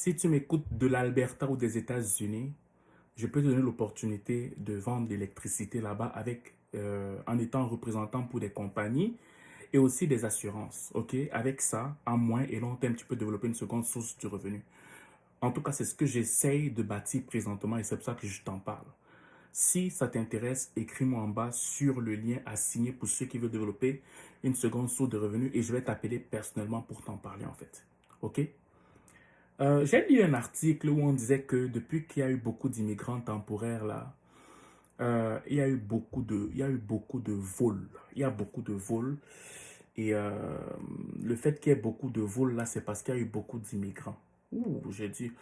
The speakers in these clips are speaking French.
Si tu m'écoutes de l'Alberta ou des États-Unis, je peux te donner l'opportunité de vendre de l'électricité là-bas en étant représentant pour des compagnies et aussi des assurances. Ok? Avec ça, à moyen et long terme, tu peux développer une seconde source de revenus. En tout cas, c'est ce que j'essaye de bâtir présentement et c'est pour ça que je t'en parle. Si ça t'intéresse, écris-moi en bas sur le lien à signer pour ceux qui veulent développer une seconde source de revenus et je vais t'appeler personnellement pour t'en parler en fait. Ok? J'ai lu un article où on disait que depuis qu'il y a eu beaucoup d'immigrants temporaires là, il y a eu beaucoup de vols. Il y a beaucoup de vols. Et le fait qu'il y ait beaucoup de vols là, c'est parce qu'il y a eu beaucoup d'immigrants. Ouh, j'ai dit,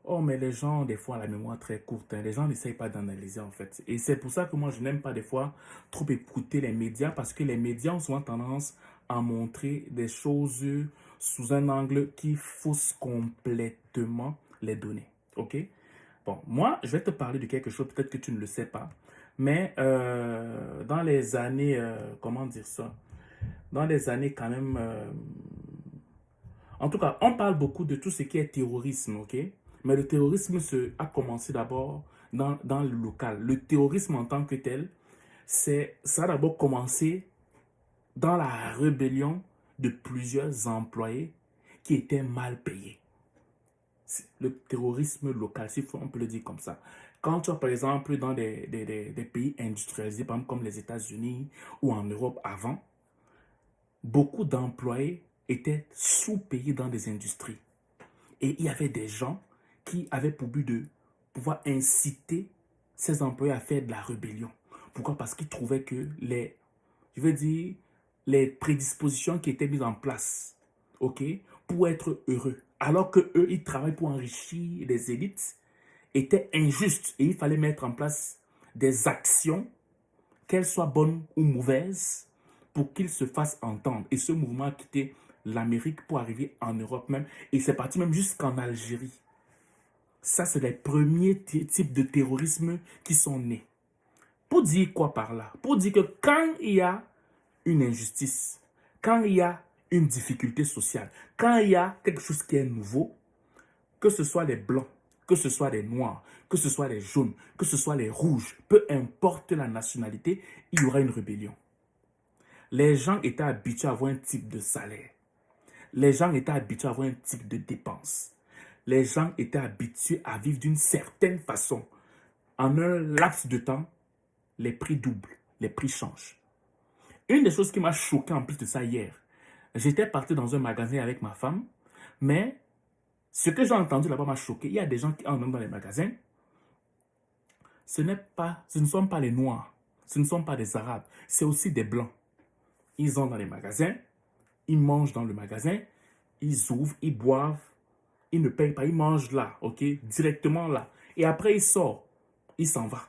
oh, mais les gens, des fois, la mémoire très courte, hein. Les gens n'essayent pas d'analyser en fait. Et c'est pour ça que moi, je n'aime pas des fois trop écouter les médias parce que les médias ont souvent tendance à montrer des choses sous un angle qui fausse complètement les données. Ok? Bon, moi, je vais te parler de quelque chose, peut-être que tu ne le sais pas, mais dans les années, comment dire ça? Dans les années quand même, en tout cas, on parle beaucoup de tout ce qui est terrorisme, ok? Mais le terrorisme a commencé d'abord dans le local. Le terrorisme en tant que tel, ça a d'abord commencé dans la rébellion de plusieurs employés qui étaient mal payés. Le terrorisme local, si on peut le dire comme ça. Quand tu as par exemple dans des pays industrialisés, par exemple comme les États-Unis ou en Europe avant, beaucoup d'employés étaient sous-payés dans des industries. Et il y avait des gens qui avaient pour but de pouvoir inciter ces employés à faire de la rébellion. Pourquoi? Parce qu'ils trouvaient que je veux dire, les prédispositions qui étaient mises en place, ok, pour être heureux, alors que eux, ils travaillent pour enrichir les élites, étaient injustes et il fallait mettre en place des actions, qu'elles soient bonnes ou mauvaises, pour qu'ils se fassent entendre. Et ce mouvement a quitté l'Amérique pour arriver en Europe même, et c'est parti même jusqu'en Algérie. Ça, c'est les premiers types de terrorisme qui sont nés. Pour dire quoi par là? Pour dire que quand il y a une injustice, quand il y a une difficulté sociale, quand il y a quelque chose qui est nouveau, que ce soit les blancs, que ce soit les noirs, que ce soit les jaunes, que ce soit les rouges, peu importe la nationalité, il y aura une rébellion. Les gens étaient habitués à avoir un type de salaire. Les gens étaient habitués à avoir un type de dépense. Les gens étaient habitués à vivre d'une certaine façon. En un laps de temps, les prix doublent, les prix changent. Une des choses qui m'a choqué en plus de ça hier, j'étais parti dans un magasin avec ma femme, mais ce que j'ai entendu là-bas m'a choqué. Il y a des gens qui entrent dans les magasins. Ce ne sont pas les Noirs, ce ne sont pas des Arabes, c'est aussi des Blancs. Ils entrent dans les magasins, ils mangent dans le magasin, ils ouvrent, ils boivent, ils ne payent pas, ils mangent là, ok, directement là. Et après, ils sortent, il s'en va.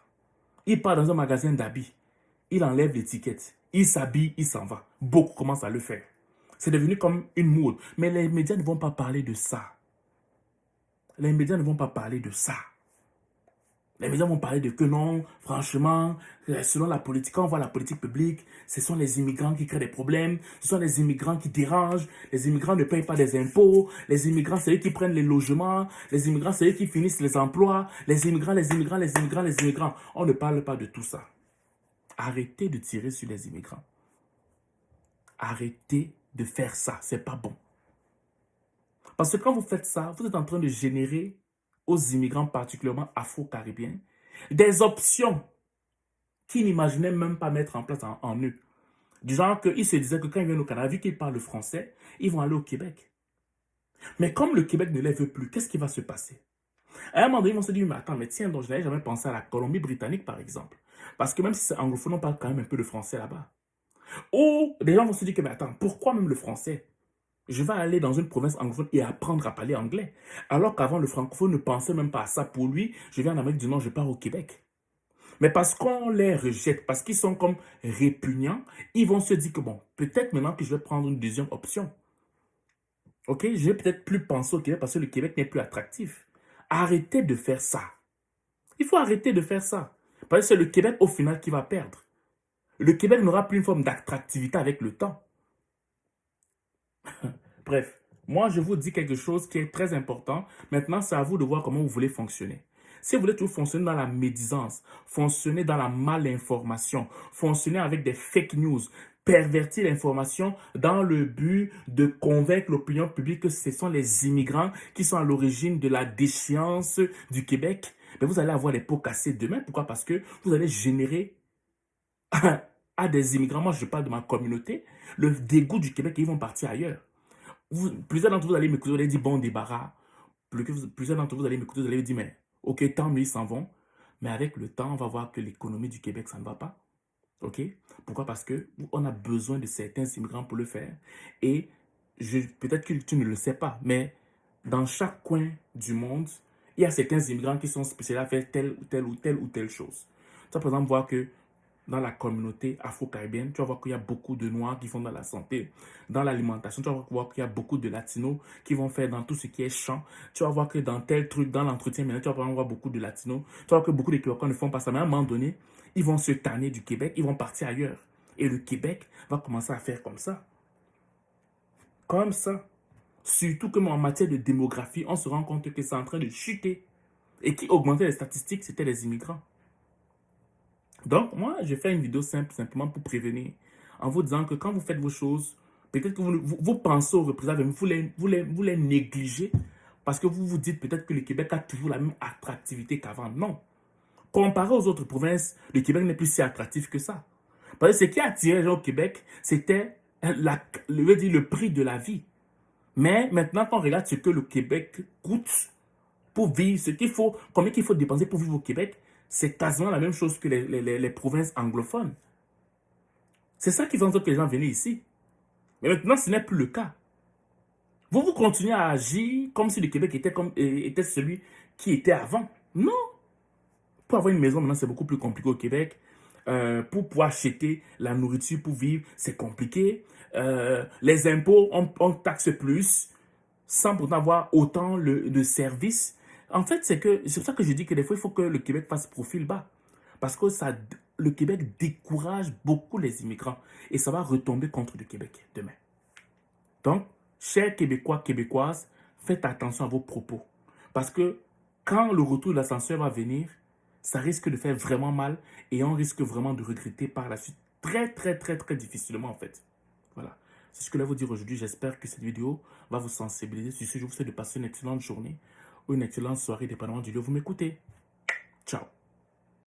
Il part dans un magasin d'habits, il enlève l'étiquette, il s'habille, il s'en va. Beaucoup commencent à le faire. C'est devenu comme une mode. Mais les médias ne vont pas parler de ça. Les médias ne vont pas parler de ça. Les médias vont parler de que non, franchement, selon la politique, quand on voit la politique publique, ce sont les immigrants qui créent des problèmes, ce sont les immigrants qui dérangent, les immigrants ne payent pas des impôts, les immigrants, c'est eux qui prennent les logements, les immigrants, c'est eux qui finissent les emplois, les immigrants, les immigrants, les immigrants, les immigrants. On ne parle pas de tout ça. Arrêtez de tirer sur les immigrants. Arrêtez de faire ça, c'est pas bon. Parce que quand vous faites ça, vous êtes en train de générer aux immigrants, particulièrement afro-caribéens, des options qu'ils n'imaginaient même pas mettre en place en eux. Du genre qu'ils se disaient que quand ils viennent au Canada, vu qu'ils parlent français, ils vont aller au Québec. Mais comme le Québec ne les veut plus, qu'est-ce qui va se passer? À un moment donné, ils vont se dire, mais attends, mais tiens, donc je n'avais jamais pensé à la Colombie-Britannique, par exemple. Parce que même si c'est anglophone, on parle quand même un peu de français là-bas. Ou des gens vont se dire que, mais attends, pourquoi même le français? Je vais aller dans une province anglophone et apprendre à parler anglais. Alors qu'avant, le francophone ne pensait même pas à ça. Pour lui, je viens en Amérique du Nord, je pars au Québec. Mais parce qu'on les rejette, parce qu'ils sont comme répugnants, ils vont se dire que bon, peut-être maintenant que je vais prendre une deuxième option. Ok, je vais peut-être plus penser au Québec parce que le Québec n'est plus attractif. Arrêtez de faire ça. Il faut arrêter de faire ça. Parce que c'est le Québec au final qui va perdre. Le Québec n'aura plus une forme d'attractivité avec le temps. Bref, Moi, je vous dis quelque chose qui est très important. Maintenant, c'est à vous de voir comment vous voulez fonctionner. Si vous voulez toujours fonctionner dans la médisance, fonctionner dans la malinformation, fonctionner avec des fake news, pervertir l'information dans le but de convaincre l'opinion publique que ce sont les immigrants qui sont à l'origine de la déchéance du Québec, mais vous allez avoir les pots cassés demain. Pourquoi? Parce que vous allez générer à des immigrants, moi je parle de ma communauté, le dégoût du Québec et ils vont partir ailleurs. Plusieurs d'entre vous allez m'écouter, vous allez dire bon débarras. Plusieurs d'entre vous allez m'écouter, vous allez dire mais ok, tant mieux, ils s'en vont. Mais avec le temps, on va voir que l'économie du Québec, ça ne va pas. Ok? Pourquoi? Parce que on a besoin de certains immigrants pour le faire. Et peut-être que tu ne le sais pas, mais dans chaque coin du monde, il y a certains immigrants qui sont spécialisés à faire telle ou telle chose. Tu vas par exemple voir que dans la communauté afro-caribéenne, tu vas voir qu'il y a beaucoup de Noirs qui font dans la santé. Dans l'alimentation, tu vas voir qu'il y a beaucoup de Latinos qui vont faire dans tout ce qui est champ. Tu vas voir que dans tel truc, dans l'entretien, maintenant, tu vas voir beaucoup de Latinos. Tu vas voir que beaucoup de Québécois ne font pas ça. Mais à un moment donné, ils vont se tanner du Québec, ils vont partir ailleurs. Et le Québec va commencer à faire comme ça. Comme ça. Surtout que en matière de démographie, on se rend compte que c'est en train de chuter. Et qui augmentait les statistiques, c'était les immigrants. Donc, moi, je fais une vidéo simple, simplement pour prévenir, en vous disant que quand vous faites vos choses, peut-être que vous pensez aux représentants, vous les négligez, parce que vous vous dites peut-être que le Québec a toujours la même attractivité qu'avant. Non. Comparé aux autres provinces, le Québec n'est plus si attractif que ça. Parce que ce qui attirait les gens au Québec, c'était le prix de la vie. Mais maintenant, quand on regarde ce que le Québec coûte pour vivre, combien il faut dépenser pour vivre au Québec, c'est quasiment la même chose que les provinces anglophones. C'est ça qui fait en sorte que les gens venaient ici. Mais maintenant, ce n'est plus le cas. Vous continuez à agir comme si le Québec était celui qui était avant. Non. Pour avoir une maison, maintenant, c'est beaucoup plus compliqué au Québec. Pour pouvoir acheter la nourriture pour vivre, c'est compliqué. Les impôts, on taxe plus sans pourtant avoir autant de services. En fait, c'est pour ça que je dis que des fois, il faut que le Québec fasse profil bas. Parce que le Québec décourage beaucoup les immigrants. Et ça va retomber contre le Québec demain. Donc, chers Québécois, Québécoises, faites attention à vos propos. Parce que quand le retour de l'ascenseur va venir, ça risque de faire vraiment mal et on risque vraiment de regretter par la suite très, très, très, très difficilement en fait. Voilà. C'est ce que je voulais vous dire aujourd'hui. J'espère que cette vidéo va vous sensibiliser. Sur ce, je vous souhaite de passer une excellente journée ou une excellente soirée, dépendamment du lieu où vous m'écoutez. Ciao.